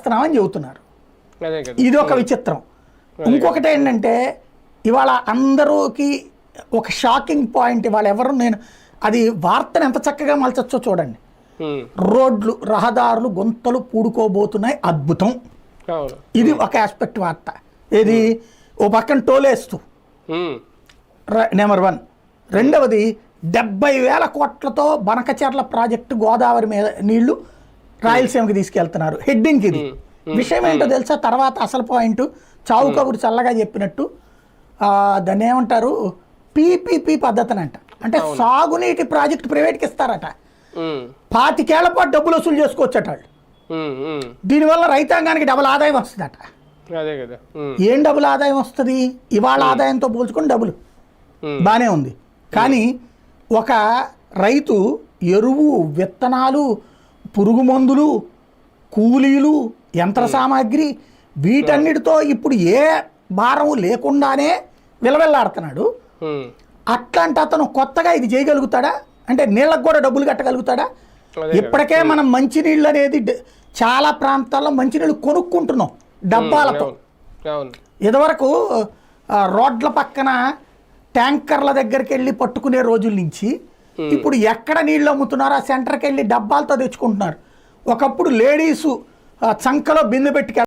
చేస్తున్నామని చెబుతున్నారు. ఇది ఒక విచిత్రం. ఇంకొకటి ఏంటంటే ఇవాళ అందరికి ఒక షాకింగ్ పాయింట్, ఇవాళ ఎవరు నేను అది వార్తను ఎంత చక్కగా మలచొచ్చో చూడండి. రోడ్లు రహదారులు గుంతలు పూడుకోబోతున్నాయి, అద్భుతం. ఇది ఒక ఆస్పెక్ట్ వార్త. ఏది ఓ పక్కన టోలేస్తూ నెంబర్ 1. రెండవది 70,000 కోట్లతో బనకచెర్ల ప్రాజెక్టు గోదావరి మీద నీళ్లు రాయలసీమకి తీసుకెళ్తున్నారు. హెడ్డింగ్ ఇది. విషయం ఏంటో తెలుసా? తర్వాత అసలు పాయింట్ చావు కబురు చల్లగా చెప్పినట్టు దాన్ని ఏమంటారు, పీపీపీ పద్ధతిని అంట. అంటే సాగునీటి ప్రాజెక్టు ప్రైవేట్కి ఇస్తారట. 25 ఏళ్ల పాటు డబ్బులు వసూలు చేసుకోవచ్చట వాళ్ళు. దీనివల్ల రైతాంగానికి డబుల్ ఆదాయం వస్తుందట. ఏం డబుల్ ఆదాయం వస్తుంది? ఇవాళ ఆదాయంతో పోల్చుకొని డబుల్ బాగానే ఉంది. కానీ ఒక రైతు ఎరువు, విత్తనాలు, పురుగు మందులు, కూలీలు, యంత్ర సామాగ్రి వీటన్నిటితో ఇప్పుడు ఏ భారం లేకుండానే విలవెల్లాడుతున్నాడు. అట్లాంటి అతను కొత్తగా ఇది చేయగలుగుతాడా? అంటే నీళ్ళకు కూడా డబ్బులు కట్టగలుగుతాడా? ఇప్పటికే మనం మంచినీళ్ళు అనేది చాలా ప్రాంతాల్లో మంచినీళ్ళు కొనుక్కుంటున్నాం డబ్బాలతో. ఇదివరకు రోడ్ల పక్కన ట్యాంకర్ల దగ్గరికి వెళ్ళి పట్టుకునే రోజుల నుంచి ఇప్పుడు ఎక్కడ నీళ్ళు అమ్ముతున్నారో ఆ సెంటర్కి వెళ్ళి డబ్బాలతో తెచ్చుకుంటున్నారు. ఒకప్పుడు లేడీసు చంకలో బిందె పెట్టుకు